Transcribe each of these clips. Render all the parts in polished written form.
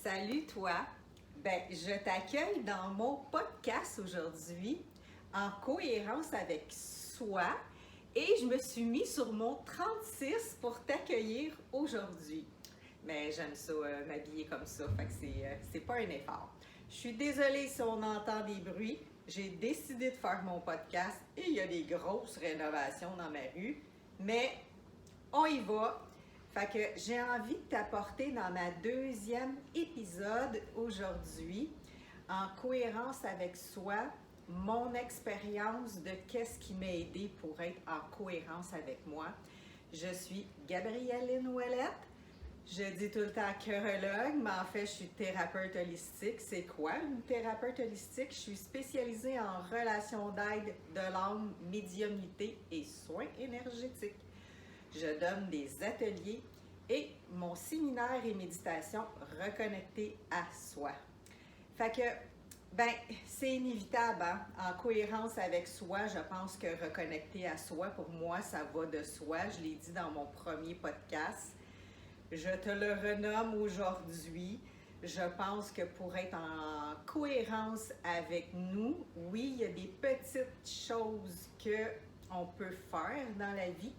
Salut toi! Je t'accueille dans mon podcast aujourd'hui en cohérence avec soi et je me suis mis sur mon 36 pour t'accueillir aujourd'hui. Mais j'aime ça, m'habiller comme ça, fait que c'est pas un effort. Je suis désolée si on entend des bruits. J'ai décidé de faire mon podcast et il y a des grosses rénovations dans ma rue, mais on y va. Fait que j'ai envie de t'apporter dans ma deuxième épisode aujourd'hui, en cohérence avec soi, mon expérience de qu'est-ce qui m'a aidé pour être en cohérence avec moi. Je suis Gabrielle Ouellette. Je dis tout le temps chirurgie, mais en fait, je suis thérapeute holistique. C'est quoi une thérapeute holistique? Je suis spécialisée en relations d'aide de l'âme, médiumnité et soins énergétiques. Je donne des ateliers et mon séminaire et méditation reconnecté à soi. Fait que, c'est inévitable, hein? En cohérence avec soi, je pense que reconnecter à soi, pour moi, ça va de soi. Je l'ai dit dans mon premier podcast. Je te le renomme aujourd'hui. Je pense que pour être en cohérence avec nous, oui, il y a des petites choses qu'on peut faire dans la vie,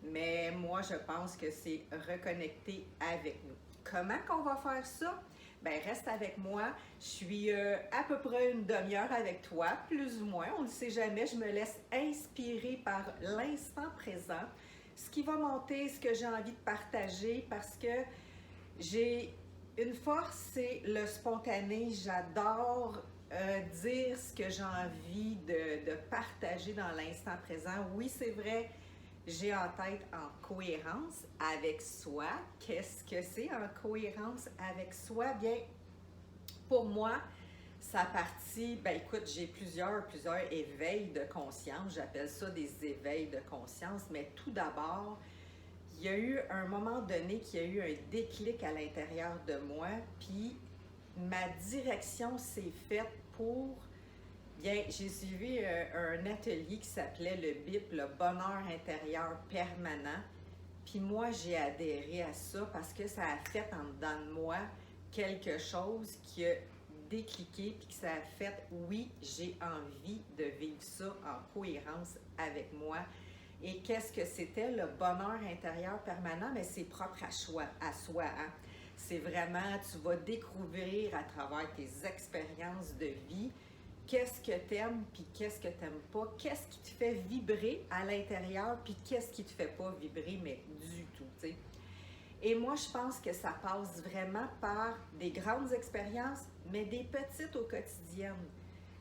mais moi, je pense que c'est reconnecter avec nous. Comment qu'on va faire ça? Reste avec moi. Je suis à peu près une demi-heure avec toi, plus ou moins. On ne sait jamais. Je me laisse inspirer par l'instant présent. Ce qui va monter, ce que j'ai envie de partager, parce que j'ai une force, c'est le spontané. J'adore dire ce que j'ai envie de partager dans l'instant présent. Oui, c'est vrai. J'ai en tête en cohérence avec soi. Qu'est-ce que c'est en cohérence avec soi? Bien, pour moi, ça partit, écoute, j'ai plusieurs éveils de conscience. J'appelle ça des éveils de conscience. Mais tout d'abord, il y a eu un moment donné qu'il y a eu un déclic à l'intérieur de moi. Puis, ma direction s'est faite pour... Bien, j'ai suivi un atelier qui s'appelait le BIP, le bonheur intérieur permanent. Puis moi, j'ai adhéré à ça parce que ça a fait en dedans de moi quelque chose qui a décliqué, puis que ça a fait, oui, j'ai envie de vivre ça en cohérence avec moi. Et qu'est-ce que c'était le bonheur intérieur permanent? Mais c'est propre à soi, hein? C'est vraiment, tu vas découvrir à travers tes expériences de vie qu'est-ce que t'aimes, puis qu'est-ce que t'aimes pas, qu'est-ce qui te fait vibrer à l'intérieur, puis qu'est-ce qui te fait pas vibrer, mais du tout, tu sais. Et moi, je pense que ça passe vraiment par des grandes expériences, mais des petites au quotidien.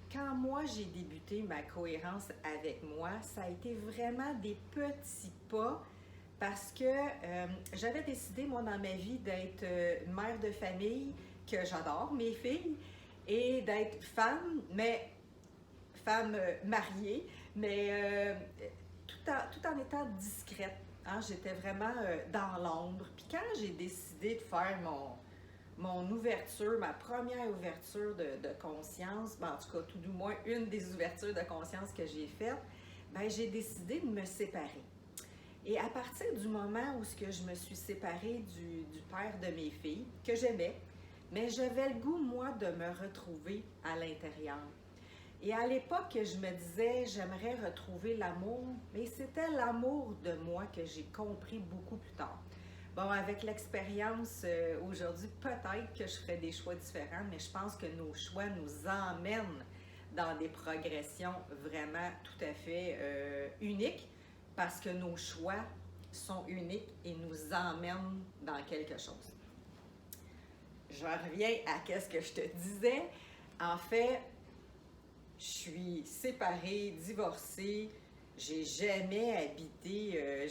Quand moi, j'ai débuté ma cohérence avec moi, ça a été vraiment des petits pas parce que j'avais décidé, moi, dans ma vie, d'être une mère de famille, que j'adore, mes filles, et d'être femme, mais femme mariée, mais tout en étant discrète. Hein? J'étais vraiment dans l'ombre. Puis quand j'ai décidé de faire mon ouverture, ma première ouverture de conscience, en tout cas, tout du moins, une des ouvertures de conscience que j'ai faites, j'ai décidé de me séparer. Et à partir du moment où je me suis séparée du père de mes filles, que j'aimais, mais j'avais le goût, moi, de me retrouver à l'intérieur. Et à l'époque, je me disais, j'aimerais retrouver l'amour, mais c'était l'amour de moi que j'ai compris beaucoup plus tard. Bon, avec l'expérience aujourd'hui, peut-être que je ferais des choix différents, mais je pense que nos choix nous emmènent dans des progressions vraiment tout à fait uniques, parce que nos choix sont uniques et nous emmènent dans quelque chose. Je reviens à ce que je te disais. En fait, je suis séparée, divorcée. J'ai jamais habité,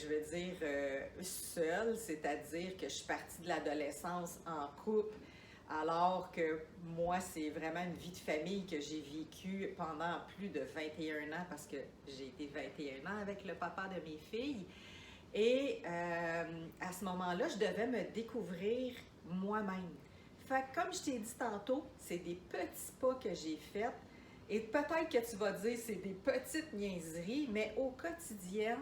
seule, c'est-à-dire que je suis partie de l'adolescence en couple, alors que moi, c'est vraiment une vie de famille que j'ai vécue pendant plus de 21 ans, parce que j'ai été 21 ans avec le papa de mes filles. Et à ce moment-là, je devais me découvrir moi-même. Fait que comme je t'ai dit tantôt, c'est des petits pas que j'ai faits. Et peut-être que tu vas dire c'est des petites niaiseries, mais au quotidien,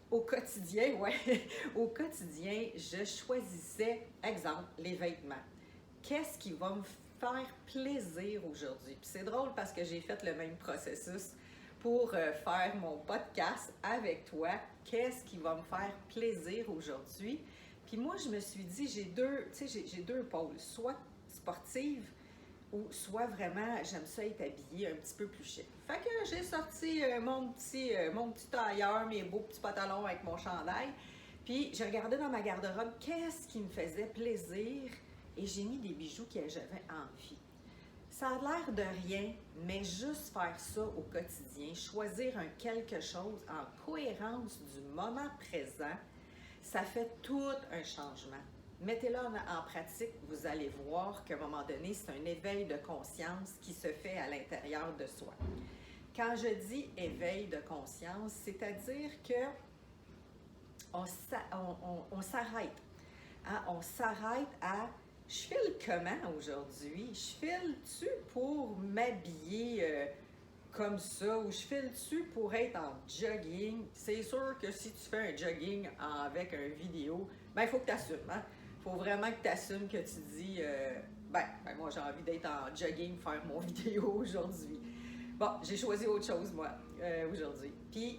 au quotidien, je choisissais, exemple, les vêtements. qu'est-ce qui va me faire plaisir aujourd'hui. Puis c'est drôle parce que j'ai fait le même processus pour faire mon podcast avec toi. Qu'est-ce qui va me faire plaisir aujourd'hui? Puis moi, je me suis dit, j'ai deux pôles, soit sportive ou soit vraiment, j'aime ça être habillée un petit peu plus chic. Fait que j'ai sorti mon petit tailleur, mes beaux petits pantalons avec mon chandail. Puis j'ai regardé dans ma garde-robe qu'est-ce qui me faisait plaisir et j'ai mis des bijoux que j'avais envie. Ça a l'air de rien, mais juste faire ça au quotidien, choisir un quelque chose en cohérence du moment présent, ça fait tout un changement. Mettez-le en pratique, vous allez voir qu'à un moment donné, c'est un éveil de conscience qui se fait à l'intérieur de soi. Quand je dis éveil de conscience, c'est-à-dire que on s'arrête. Hein? On s'arrête à je file comment aujourd'hui? Je file-tu pour m'habiller comme ça ou je file-tu pour être en jogging? C'est sûr que si tu fais un jogging avec un vidéo, ben il faut que tu assumes. Hein? Il faut vraiment que tu assumes que tu dis moi j'ai envie d'être en jogging, faire mon vidéo aujourd'hui. Bon, j'ai choisi autre chose moi aujourd'hui. Puis,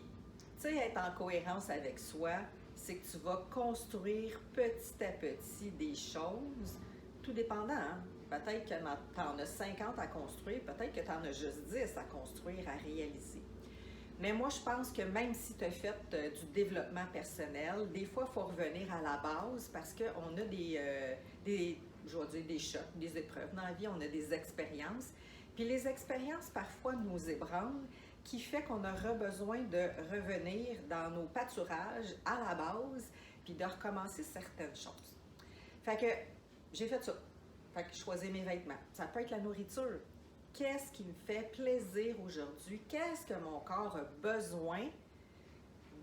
tu sais, être en cohérence avec soi, c'est que tu vas construire petit à petit des choses, tout dépendant. Hein? Peut-être que tu en as 50 à construire, peut-être que tu en as juste 10 à construire, à réaliser. Mais moi, je pense que même si tu as fait du développement personnel, des fois, il faut revenir à la base parce qu'on a je vais dire des chocs, des épreuves dans la vie, on a des expériences. Puis les expériences, parfois, nous ébranlent, qui fait qu'on aura besoin de revenir dans nos pâturages à la base, puis de recommencer certaines choses. Fait que j'ai fait ça. Fait que je choisis mes vêtements. Ça peut être la nourriture. Qu'est-ce qui me fait plaisir aujourd'hui? Qu'est-ce que mon corps a besoin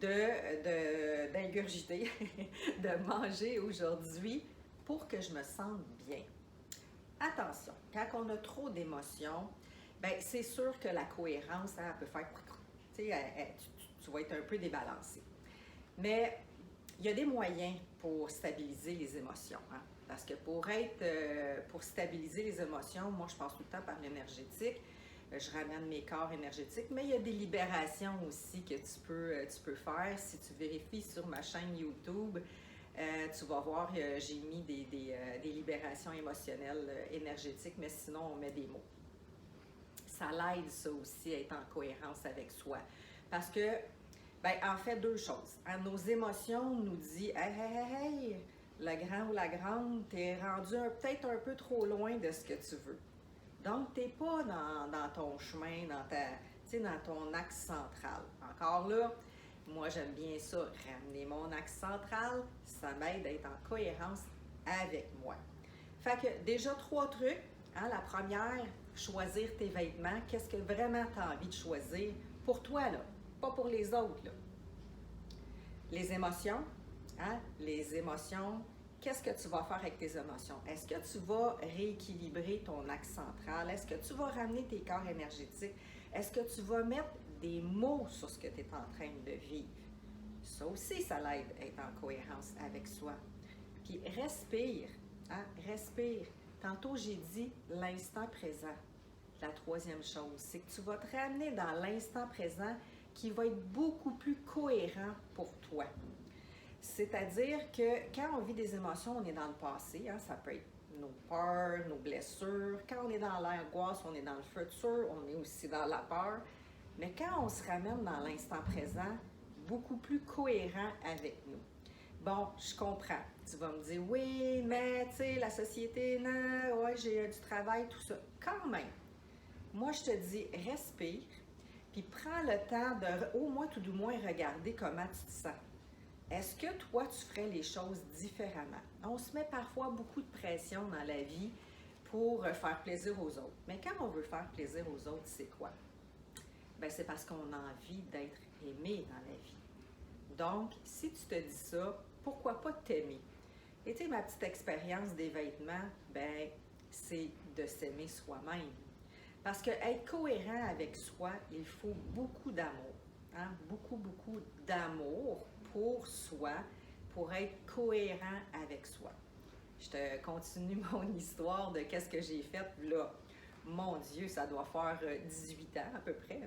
d'ingurgiter, de manger aujourd'hui pour que je me sente bien? Attention, quand on a trop d'émotions, bien, c'est sûr que la cohérence, elle peut faire... Tu sais, tu vas être un peu débalancé. Mais il y a des moyens pour stabiliser les émotions. Hein? Parce que pour stabiliser les émotions, moi, je passe tout le temps par l'énergétique. Je ramène mes corps énergétiques, mais il y a des libérations aussi que tu peux faire. Si tu vérifies sur ma chaîne YouTube, tu vas voir, j'ai mis des libérations émotionnelles énergétiques, mais sinon, on met des mots. Ça l'aide, ça aussi, à être en cohérence avec soi. Parce que, en fait, deux choses. Hein, nos émotions nous disent « Hey, le grand ou la grande, t'es rendu peut-être un peu trop loin de ce que tu veux. » Donc, t'es pas dans ton chemin, dans ton axe central. Encore là, moi, j'aime bien ça, ramener mon axe central, ça m'aide à être en cohérence avec moi. Fait que déjà 3 trucs. Hein, la première, choisir tes vêtements. Qu'est-ce que vraiment tu as envie de choisir pour toi, là, pas pour les autres, là. Les émotions, hein, les émotions, qu'est-ce que tu vas faire avec tes émotions? Est-ce que tu vas rééquilibrer ton axe central? Est-ce que tu vas ramener tes corps énergétiques? Est-ce que tu vas mettre des mots sur ce que tu es en train de vivre? Ça aussi, ça l'aide à être en cohérence avec soi. Puis respire, hein, respire. Tantôt, j'ai dit l'instant présent. La troisième chose, c'est que tu vas te ramener dans l'instant présent qui va être beaucoup plus cohérent pour toi. C'est-à-dire que quand on vit des émotions, on est dans le passé, hein, ça peut être nos peurs, nos blessures. Quand on est dans l'angoisse, on est dans le futur, on est aussi dans la peur. Mais quand on se ramène dans l'instant présent, beaucoup plus cohérent avec nous. Bon, je comprends. Tu vas me dire, oui, mais tu sais, la société, non, ouais, j'ai du travail, tout ça. Quand même, moi, je te dis, respire, puis prends le temps de, au moins, tout du moins, regarder comment tu te sens. Est-ce que toi, tu ferais les choses différemment? On se met parfois beaucoup de pression dans la vie pour faire plaisir aux autres. Mais quand on veut faire plaisir aux autres, c'est quoi? Bien, c'est parce qu'on a envie d'être aimé dans la vie. Donc, si tu te dis ça, pourquoi pas t'aimer? Et tu sais, ma petite expérience des vêtements, ben, c'est de s'aimer soi-même. Parce que être cohérent avec soi, il faut beaucoup d'amour. Hein? Beaucoup, beaucoup d'amour pour soi, pour être cohérent avec soi. je te continue mon histoire de qu'est-ce que j'ai fait là. Mon Dieu, ça doit faire 18 ans à peu près.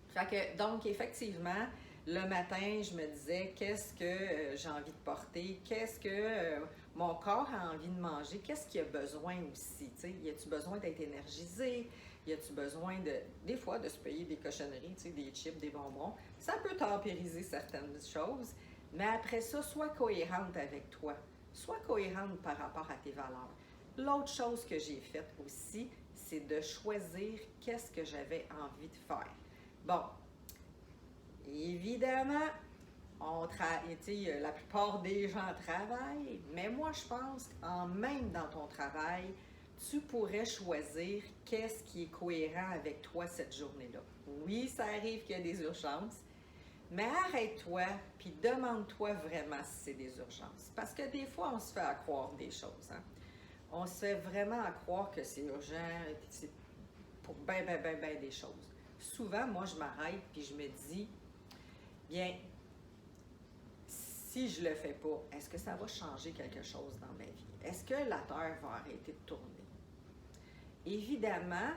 Fait que, donc, effectivement, le matin, je me disais qu'est-ce que j'ai envie de porter, qu'est-ce que mon corps a envie de manger, qu'est-ce qu'il a besoin aussi. Tu sais, y a-tu besoin d'être énergisé? Y a-tu besoin des fois, de se payer des cochonneries, tu sais, des chips, des bonbons? Ça peut tempériser certaines choses, mais après ça, sois cohérente avec toi. Sois cohérente par rapport à tes valeurs. L'autre chose que j'ai faite aussi, c'est de choisir qu'est-ce que j'avais envie de faire. Bon, évidemment, la plupart des gens travaillent, mais moi je pense qu'en même dans ton travail, tu pourrais choisir qu'est-ce qui est cohérent avec toi cette journée-là. Oui, ça arrive qu'il y a des urgences, mais arrête-toi puis demande-toi vraiment si c'est des urgences. Parce que des fois, on se fait accroire des choses. Hein? On se fait vraiment accroire que c'est urgent c'est pour ben des choses. Souvent, moi, je m'arrête puis je me dis, bien, si je le fais pas, est-ce que ça va changer quelque chose dans ma vie? Est-ce que la Terre va arrêter de tourner? Évidemment,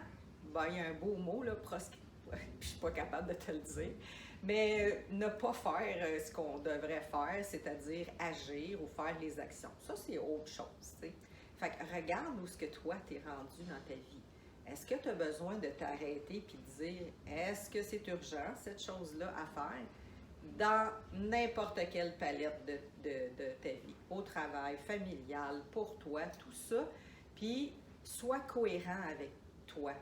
ben, il y a un beau mot, là, je ne suis pas capable de te le dire, mais ne pas faire ce qu'on devrait faire, c'est-à-dire agir ou faire les actions. Ça, c'est autre chose, tu sais. Fait que regarde où ce que toi, tu es rendu dans ta vie. Est-ce que tu as besoin de t'arrêter puis de dire, est-ce que c'est urgent, cette chose-là, à faire? Dans n'importe quelle palette de ta vie, au travail, familial, pour toi, tout ça. Puis, sois cohérent avec toi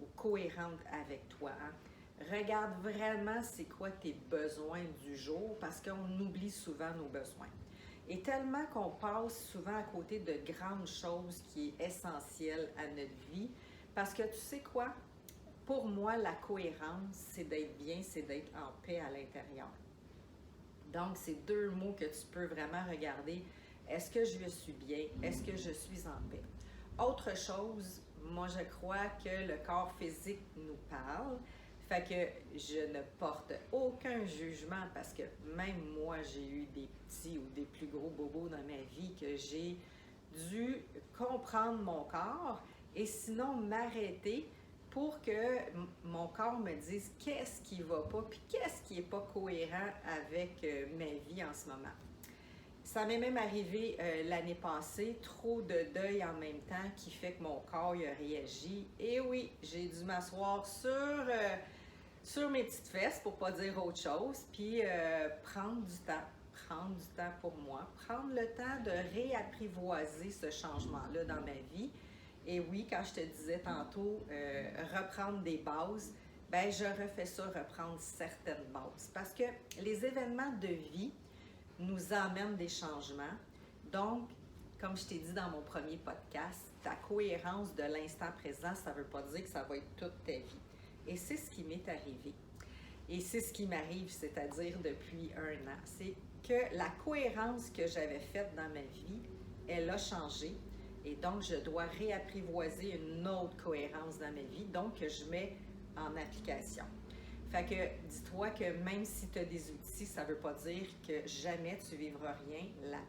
ou cohérente avec toi. Hein? Regarde vraiment c'est quoi tes besoins du jour parce qu'on oublie souvent nos besoins. Et tellement qu'on passe souvent à côté de grandes choses qui est essentielles à notre vie parce que tu sais quoi? Pour moi, la cohérence, c'est d'être bien, c'est d'être en paix à l'intérieur. Donc, c'est deux mots que tu peux vraiment regarder. Est-ce que je suis bien? Est-ce que je suis en paix? Autre chose, moi, je crois que le corps physique nous parle. Fait que je ne porte aucun jugement parce que même moi, j'ai eu des petits ou des plus gros bobos dans ma vie que j'ai dû comprendre mon corps et sinon m'arrêter pour que mon corps me dise qu'est-ce qui va pas puis qu'est-ce qui est pas cohérent avec ma vie en ce moment. Ça m'est même arrivé l'année passée, trop de deuil en même temps qui fait que mon corps il a réagi. Et oui, j'ai dû m'asseoir sur mes petites fesses pour pas dire autre chose, puis prendre du temps pour moi, prendre le temps de réapprivoiser ce changement-là dans ma vie. Et oui, quand je te disais tantôt, reprendre des bases, ben je refais ça, reprendre certaines bases. Parce que les événements de vie nous emmènent des changements. Donc, comme je t'ai dit dans mon premier podcast, ta cohérence de l'instant présent, ça ne veut pas dire que ça va être toute ta vie. Et c'est ce qui m'est arrivé. Et c'est ce qui m'arrive, c'est-à-dire depuis 1 an. C'est que la cohérence que j'avais faite dans ma vie, elle a changé. Et donc, je dois réapprivoiser une autre cohérence dans ma vie, donc que je mets en application. Fait que dis-toi que même si tu as des outils, ça ne veut pas dire que jamais tu ne vivras rien. La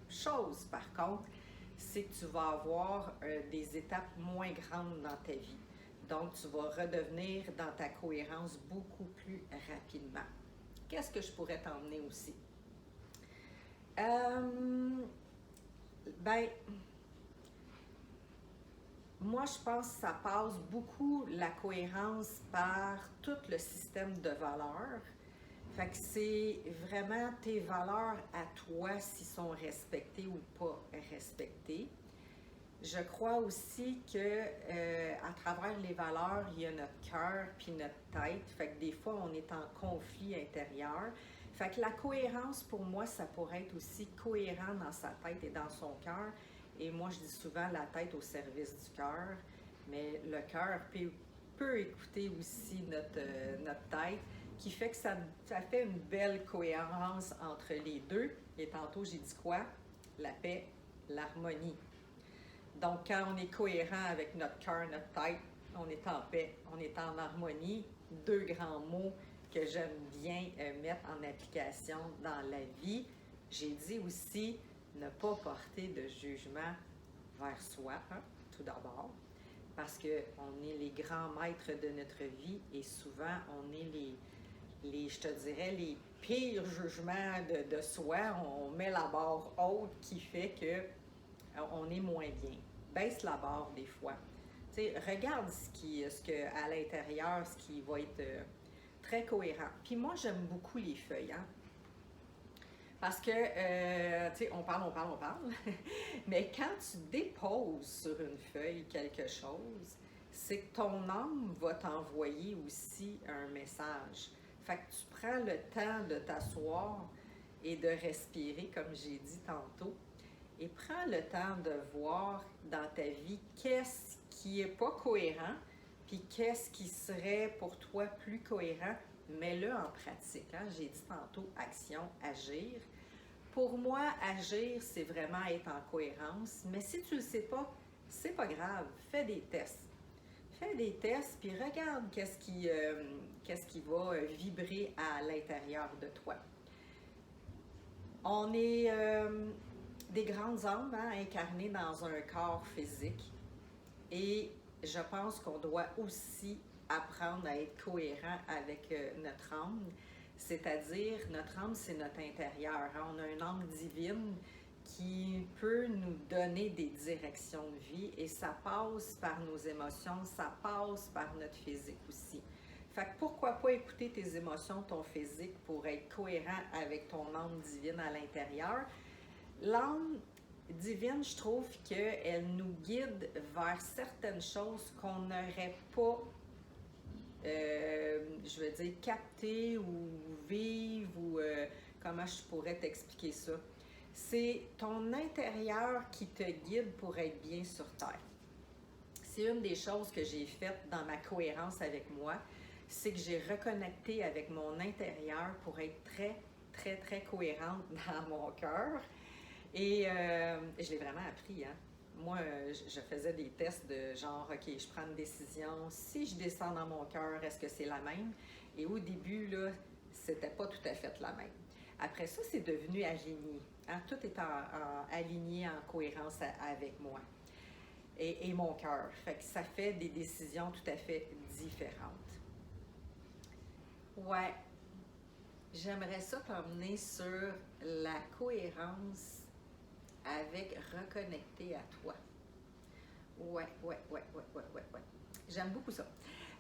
chose, par contre, c'est que tu vas avoir des étapes moins grandes dans ta vie. Donc, tu vas redevenir dans ta cohérence beaucoup plus rapidement. Qu'est-ce que je pourrais t'emmener aussi? Moi, je pense que ça passe beaucoup la cohérence par tout le système de valeurs. Fait que c'est vraiment tes valeurs à toi s'ils sont respectées ou pas respectées. Je crois aussi que à travers les valeurs, il y a notre cœur puis notre tête. Fait que des fois, on est en conflit intérieur. Fait que la cohérence, pour moi, ça pourrait être aussi cohérent dans sa tête et dans son cœur. Et moi, je dis souvent la tête au service du cœur, mais le cœur peut écouter aussi notre tête, qui fait que ça fait une belle cohérence entre les deux. Et tantôt, j'ai dit quoi? La paix, l'harmonie. Donc, quand on est cohérent avec notre cœur, notre tête, on est en paix, on est en harmonie. Deux grands mots que j'aime bien mettre en application dans la vie. J'ai dit aussi ne pas porter de jugement vers soi, hein, tout d'abord, parce qu'on est les grands maîtres de notre vie et souvent on est je te dirais, les pires jugements de soi. On met la barre haute qui fait qu'on est moins bien. Baisse la barre des fois. Tu sais, regarde ce que à l'intérieur, ce qui va être très cohérent. Puis moi, j'aime beaucoup les feuilles, hein? Parce que, tu sais, on parle, mais quand tu déposes sur une feuille quelque chose, c'est que ton âme va t'envoyer aussi un message. Fait que tu prends le temps de t'asseoir et de respirer, comme j'ai dit tantôt, et prends le temps de voir dans ta vie qu'est-ce qui n'est pas cohérent, puis qu'est-ce qui serait pour toi plus cohérent. Mets-le en pratique. Hein? J'ai dit tantôt action, agir. Pour moi, agir, c'est vraiment être en cohérence. Mais si tu ne le sais pas, c'est pas grave. Fais des tests. Fais des tests, puis regarde qu'est-ce qui va vibrer à l'intérieur de toi. On est des grandes âmes, hein, incarnées dans un corps physique. Et je pense qu'on doit aussi apprendre à être cohérent avec notre âme. C'est-à-dire, notre âme, c'est notre intérieur. Hein? On a une âme divine qui peut nous donner des directions de vie et ça passe par nos émotions, ça passe par notre physique aussi. Fait que pourquoi pas écouter tes émotions, ton physique pour être cohérent avec ton âme divine à l'intérieur. L'âme divine, je trouve qu'elle nous guide vers certaines choses qu'on n'aurait pas, je veux dire, capter ou vivre ou comment je pourrais t'expliquer ça. C'est ton intérieur qui te guide pour être bien sur Terre. C'est une des choses que j'ai faites dans ma cohérence avec moi, c'est que j'ai reconnecté avec mon intérieur pour être très, très, très cohérente dans mon cœur. Et je l'ai vraiment appris, hein. Moi, je faisais des tests de genre, OK, je prends une décision, si je descends dans mon cœur, est-ce que c'est la même? Et au début, là, c'était pas tout à fait la même. Après ça, c'est devenu aligné. Hein? Tout est aligné en cohérence avec moi et mon cœur. Fait que ça fait des décisions tout à fait différentes. Ouais, j'aimerais ça t'emmener sur la cohérence avec reconnecter à toi. Ouais. J'aime beaucoup ça.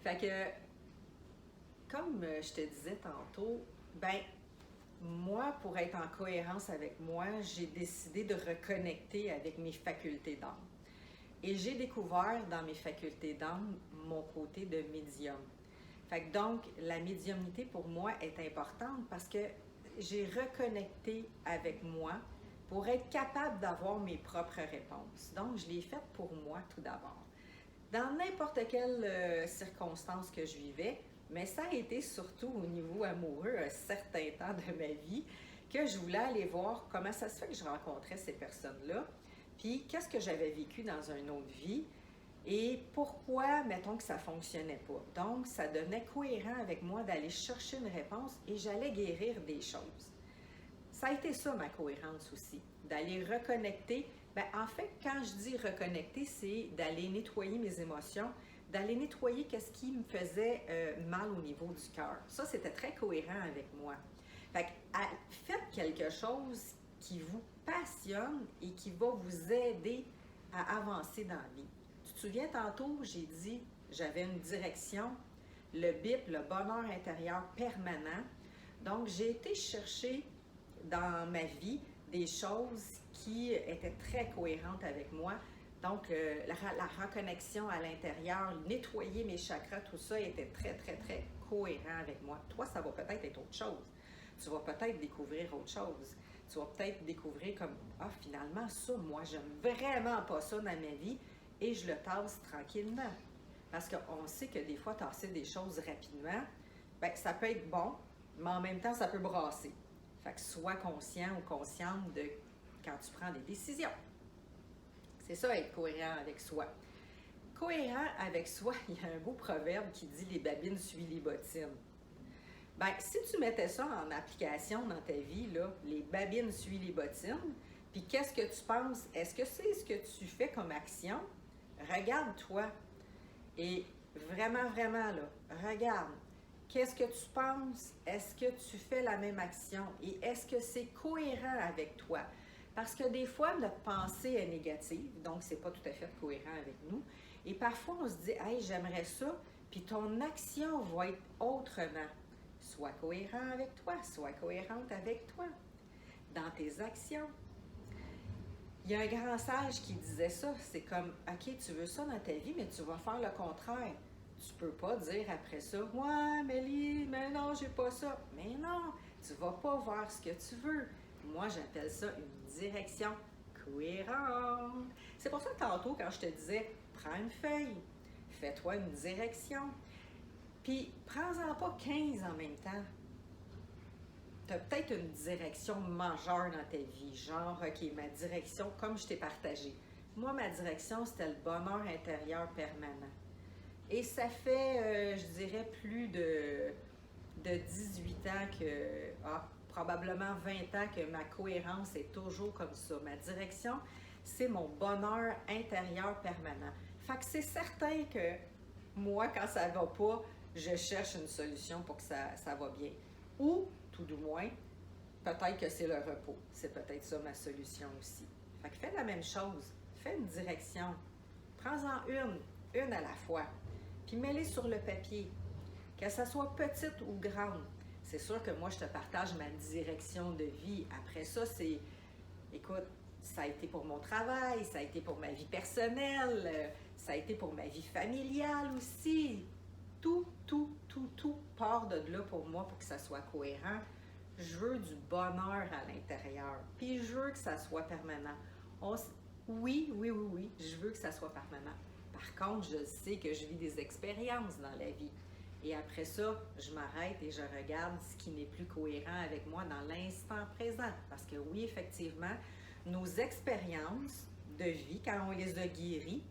Fait que, comme je te disais tantôt, ben, moi, pour être en cohérence avec moi, j'ai décidé de reconnecter avec mes facultés d'âme. Et j'ai découvert dans mes facultés d'âme mon côté de médium. Fait que donc, la médiumnité pour moi est importante parce que j'ai reconnecté avec moi pour être capable d'avoir mes propres réponses. Donc, je l'ai faite pour moi tout d'abord. Dans n'importe quelle circonstance que je vivais, mais ça a été surtout au niveau amoureux un certain temps de ma vie que je voulais aller voir comment ça se fait que je rencontrais ces personnes-là, puis qu'est-ce que j'avais vécu dans une autre vie et pourquoi, mettons, que ça ne fonctionnait pas. Donc, ça devenait cohérent avec moi d'aller chercher une réponse et j'allais guérir des choses. Ça a été ça, ma cohérence aussi, d'aller reconnecter. Bien, en fait, quand je dis reconnecter, c'est d'aller nettoyer mes émotions, d'aller nettoyer qu'est-ce qui me faisait mal au niveau du cœur. Ça, c'était très cohérent avec moi. Fait que, faites quelque chose qui vous passionne et qui va vous aider à avancer dans la vie. Tu te souviens, tantôt, j'ai dit, j'avais une direction, le BIP, le bonheur intérieur permanent. Donc, j'ai été chercher dans ma vie des choses qui étaient très cohérentes avec moi. Donc, la reconnexion à l'intérieur, nettoyer mes chakras, tout ça était très, très, très cohérent avec moi. Toi, ça va peut-être être autre chose. Tu vas peut-être découvrir autre chose. Tu vas peut-être découvrir comme, ah, finalement, ça, moi, j'aime vraiment pas ça dans ma vie et je le tasse tranquillement. Parce qu'on sait que des fois, tasser des choses rapidement, bien, ça peut être bon, mais en même temps, ça peut brasser. Fait que sois conscient ou consciente de quand tu prends des décisions. C'est ça, être cohérent avec soi. Cohérent avec soi, il y a un beau proverbe qui dit « les babines suivent les bottines ». Bien, si tu mettais ça en application dans ta vie, là, les babines suivent les bottines, Puis qu'est-ce que tu penses? Est-ce que c'est ce que tu fais comme action? Regarde-toi. Et vraiment, vraiment, là, regarde. Qu'est-ce que tu penses? Est-ce que tu fais la même action? Et est-ce que c'est cohérent avec toi? Parce que des fois, notre pensée est négative, donc c'est pas tout à fait cohérent avec nous. Et parfois, on se dit, hey, j'aimerais ça, puis ton action va être autrement. Sois cohérent avec toi, sois cohérente avec toi dans tes actions. Il y a un grand sage qui disait ça, c'est comme, OK, tu veux ça dans ta vie, mais tu vas faire le contraire. Tu peux pas dire après ça, ouais, Mélie, mais non, j'ai pas ça. Mais non, tu vas pas voir ce que tu veux. Moi, j'appelle ça une direction cohérente. C'est pour ça que tantôt, quand je te disais, prends une feuille, fais-toi une direction, puis prends-en pas 15 en même temps. Tu as peut-être une direction majeure dans ta vie, genre, OK, ma direction, comme je t'ai partagé. Moi, ma direction, c'était le bonheur intérieur permanent. Et ça fait, je dirais, plus de 18 ans probablement 20 ans que ma cohérence est toujours comme ça. Ma direction, c'est mon bonheur intérieur permanent. Fait que c'est certain que moi, quand ça va pas, je cherche une solution pour que ça va bien. Ou, tout du moins, peut-être que c'est le repos. C'est peut-être ça ma solution aussi. Fait que fais la même chose. Fais une direction. Prends-en une à la fois. Puis mets-les sur le papier. Que ça soit petite ou grande. C'est sûr que moi, je te partage ma direction de vie. Après ça, c'est, écoute, ça a été pour mon travail, ça a été pour ma vie personnelle, ça a été pour ma vie familiale aussi. Tout part de là pour moi pour que ça soit cohérent. Je veux du bonheur à l'intérieur. Puis je veux que ça soit permanent. Oui, je veux que ça soit permanent. Par contre, je sais que je vis des expériences dans la vie. Et après ça, je m'arrête et je regarde ce qui n'est plus cohérent avec moi dans l'instant présent. Parce que oui, effectivement, nos expériences de vie, quand on les a guéries,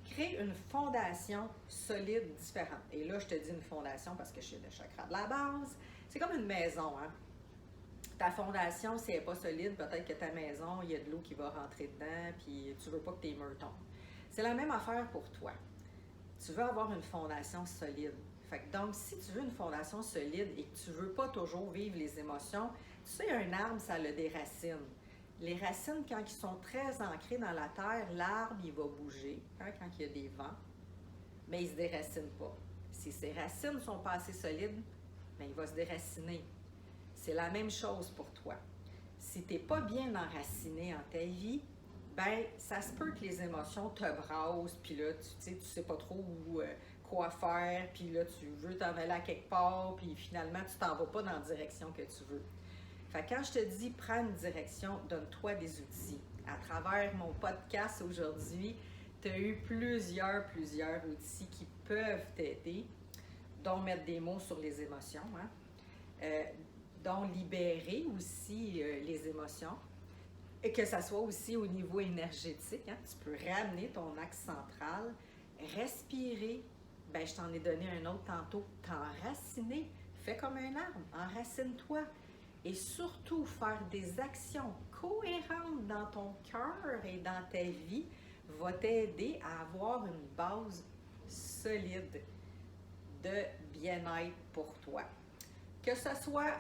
créent une fondation solide différente. Et là, je te dis une fondation parce que je suis le chakra de la base. C'est comme une maison, hein? Ta fondation, si elle n'est pas solide, peut-être que ta maison, il y a de l'eau qui va rentrer dedans, puis tu ne veux pas que tes murs tombent. C'est la même affaire pour toi. Tu veux avoir une fondation solide. Donc, si tu veux une fondation solide et que tu ne veux pas toujours vivre les émotions, tu sais, un arbre, ça a des racines. Les racines, quand ils sont très ancrés dans la terre, l'arbre, il va bouger, hein, quand il y a des vents, mais il ne se déracine pas. Si ses racines sont pas assez solides, bien, il va se déraciner. C'est la même chose pour toi. Si tu n'es pas bien enraciné en ta vie, ben ça se peut que les émotions te brassent, puis là, tu sais pas trop quoi faire, puis là, tu veux t'en aller à quelque part, puis finalement, tu t'en vas pas dans la direction que tu veux. Fait que quand je te dis prends une direction, donne-toi des outils. À travers mon podcast aujourd'hui, tu as eu plusieurs outils qui peuvent t'aider, dont mettre des mots sur les émotions, hein? Dont libérer aussi les émotions. Et que ça soit aussi au niveau énergétique, hein? Tu peux ramener ton axe central, respirer. Ben, je t'en ai donné un autre tantôt. T'enraciner. Fais comme un arbre. Enracine-toi. Et surtout, faire des actions cohérentes dans ton cœur et dans ta vie va t'aider à avoir une base solide de bien-être pour toi. Que ce soit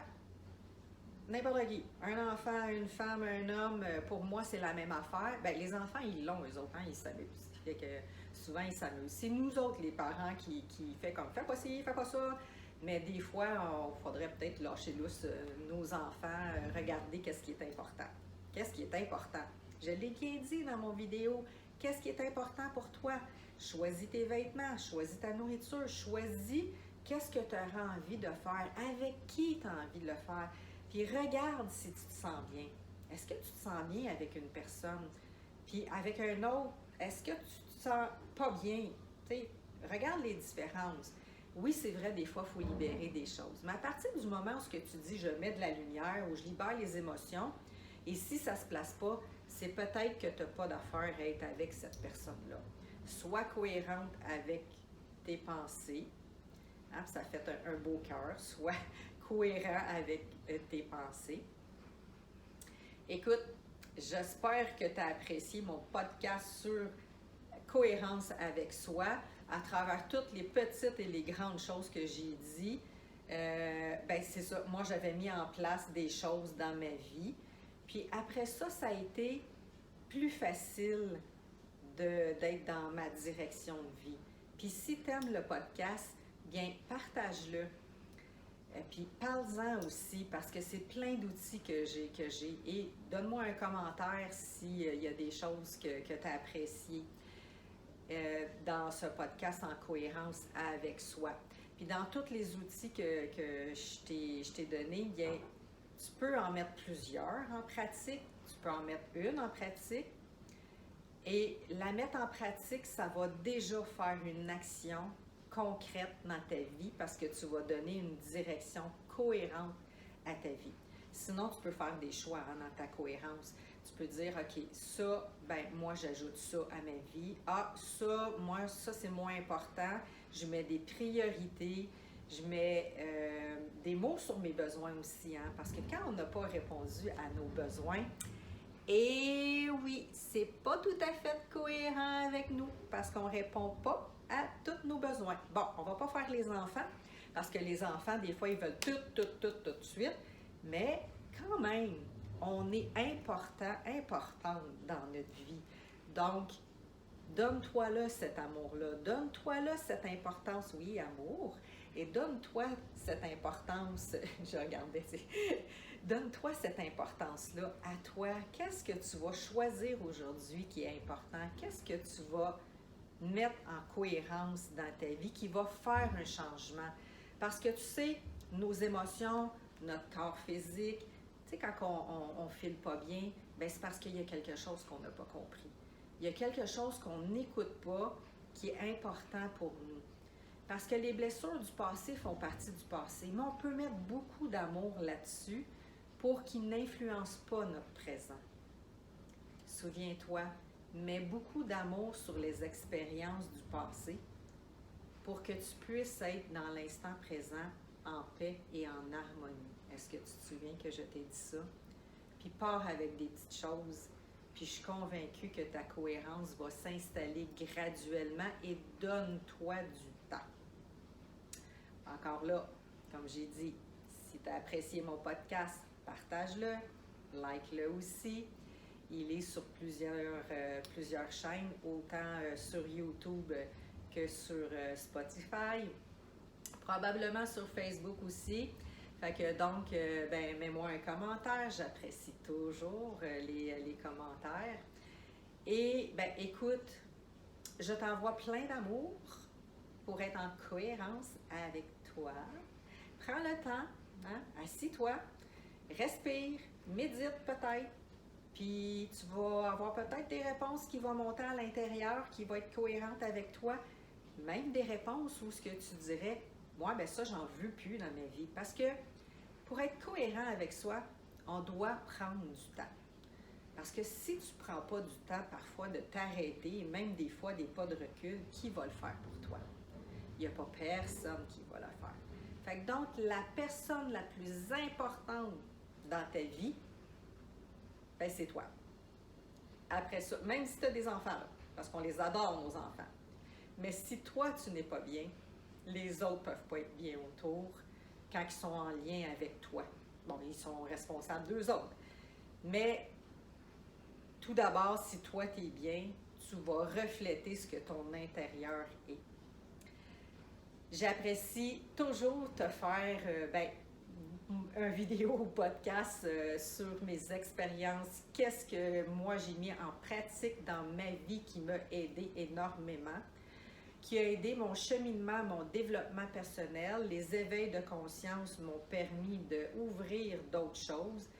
n'importe qui, un enfant, une femme, un homme, pour moi, c'est la même affaire. Bien, les enfants, ils l'ont, eux autres, hein, ils s'amusent. Fait que souvent, ils s'amusent. C'est nous autres, les parents, qui fait comme, fais pas ci, fais pas ça. Mais des fois, il faudrait peut-être lâcher lousse nos enfants, regarder qu'est-ce qui est important. Qu'est-ce qui est important? Je l'ai bien dit dans mon vidéo. Qu'est-ce qui est important pour toi? Choisis tes vêtements, choisis ta nourriture, choisis qu'est-ce que tu auras envie de faire, avec qui tu as envie de le faire. Puis regarde si tu te sens bien. Est-ce que tu te sens bien avec une personne? Puis avec un autre, est-ce que tu te sens pas bien? T'sais, regarde les différences. Oui, c'est vrai, des fois, il faut libérer des choses. Mais à partir du moment où ce que tu dis, je mets de la lumière, où je libère les émotions, et si ça ne se place pas, c'est peut-être que tu n'as pas d'affaire à être avec cette personne-là. Sois cohérente avec tes pensées. Hein, ça fait un beau cœur. Sois cohérent avec tes pensées. Écoute, J'espère que tu as apprécié mon podcast sur cohérence avec soi à travers toutes les petites et les grandes choses que j'ai dit. Ben c'est ça, moi j'avais mis en place des choses dans ma vie. Puis après ça, ça a été plus facile d'être dans ma direction de vie. Puis si tu aimes le podcast, bien partage-le. Puis parle-en aussi parce que c'est plein d'outils que j'ai. Et donne-moi un commentaire s'il y a des choses que tu as appréciées dans ce podcast en cohérence avec soi. Puis dans tous les outils que je t'ai donnés, bien, tu peux en mettre plusieurs en pratique, tu peux en mettre une en pratique. Et la mettre en pratique, ça va déjà faire une action concrète dans ta vie parce que tu vas donner une direction cohérente à ta vie. Sinon, tu peux faire des choix dans ta cohérence. Tu peux dire, OK, ça, ben moi, j'ajoute ça à ma vie. Ah, ça, moi, ça, c'est moins important. Je mets des priorités. Je mets des mots sur mes besoins aussi, hein, parce que quand on n'a pas répondu à nos besoins, et oui, c'est pas tout à fait cohérent avec nous parce qu'on répond pas à tous nos besoins. Bon, on va pas faire les enfants parce que les enfants, des fois, ils veulent tout de suite, mais quand même, on est importante dans notre vie. Donc, donne-toi là cet amour-là, donne-toi là cette importance, oui, amour, et donne-toi cette importance, je regardais, donne-toi cette importance-là à toi. Qu'est-ce que tu vas choisir aujourd'hui qui est important? Qu'est-ce que tu vas mettre en cohérence dans ta vie qui va faire un changement? Parce que tu sais, nos émotions, notre corps physique, tu sais, quand on file pas bien, bien, c'est parce qu'il y a quelque chose qu'on n'a pas compris. Il y a quelque chose qu'on n'écoute pas qui est important pour nous. Parce que les blessures du passé font partie du passé, mais on peut mettre beaucoup d'amour là-dessus pour qu'ils n'influencent pas notre présent. Souviens-toi, mets beaucoup d'amour sur les expériences du passé pour que tu puisses être dans l'instant présent en paix et en harmonie. Est-ce que tu te souviens que je t'ai dit ça? Puis pars avec des petites choses. Puis je suis convaincue que ta cohérence va s'installer graduellement et donne-toi du temps. Encore là, comme j'ai dit, si tu as apprécié mon podcast, partage-le, like-le aussi. Il est sur plusieurs chaînes, autant sur YouTube que sur Spotify, probablement sur Facebook aussi. Fait que donc, ben, mets-moi un commentaire, j'apprécie toujours les commentaires. Et, ben, écoute, je t'envoie plein d'amour pour être en cohérence avec toi. Prends le temps, hein? Assis-toi, respire, médite peut-être, puis tu vas avoir peut-être des réponses qui vont monter à l'intérieur, qui vont être cohérentes avec toi, même des réponses où ce que tu dirais, moi, ben ça, j'en veux plus dans ma vie. Parce que pour être cohérent avec soi, on doit prendre du temps. Parce que si tu ne prends pas du temps parfois de t'arrêter, même des fois des pas de recul, qui va le faire pour toi? Il n'y a pas personne qui va le faire. Fait que donc, la personne la plus importante dans ta vie, ben c'est toi. Après ça, même si tu as des enfants, là, parce qu'on les adore, nos enfants. Mais si toi, tu n'es pas bien, les autres ne peuvent pas être bien autour quand ils sont en lien avec toi. Bon, ils sont responsables d'eux autres. Mais tout d'abord, si toi, tu es bien, tu vas refléter ce que ton intérieur est. J'apprécie toujours te faire un vidéo ou podcast sur mes expériences. Qu'est-ce que moi j'ai mis en pratique dans ma vie qui m'a aidé énormément, qui a aidé mon cheminement, mon développement personnel. Les éveils de conscience m'ont permis d'ouvrir d'autres choses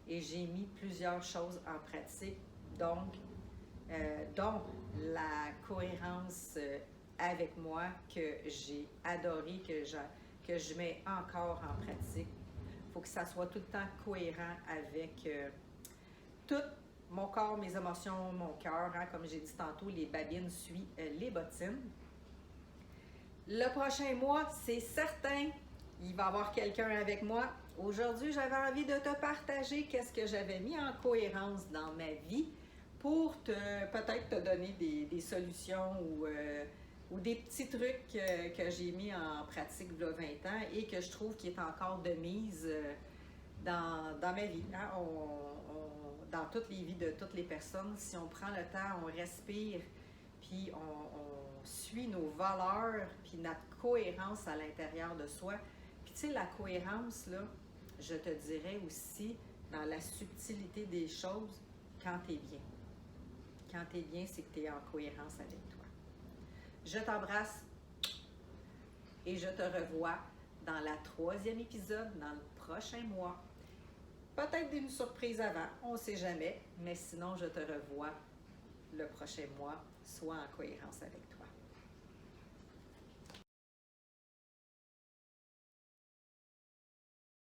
et j'ai mis plusieurs choses en pratique. Donc la cohérence avec moi que j'ai adoré, que je mets encore en pratique. Il faut que ça soit tout le temps cohérent avec tout mon corps, mes émotions, mon cœur. Hein, comme j'ai dit tantôt, les babines suivent les bottines. Le prochain mois, c'est certain, il va y avoir quelqu'un avec moi Aujourd'hui, j'avais envie de te partager qu'est-ce que j'avais mis en cohérence dans ma vie pour peut-être te donner des solutions ou des petits trucs que j'ai mis en pratique il y a 20 ans et que je trouve qui est encore de mise dans ma vie. Hein? Dans toutes les vies de toutes les personnes, si on prend le temps, on respire, puis on suit nos valeurs, puis notre cohérence à l'intérieur de soi. Puis tu sais, la cohérence, là, je te dirais aussi, dans la subtilité des choses, quand tu es bien. Quand tu es bien, c'est que tu es en cohérence avec toi. Je t'embrasse et je te revois dans la 3e épisode, dans le prochain mois. Peut-être une surprise avant, on ne sait jamais, mais sinon je te revois le prochain mois, soit en cohérence avec toi.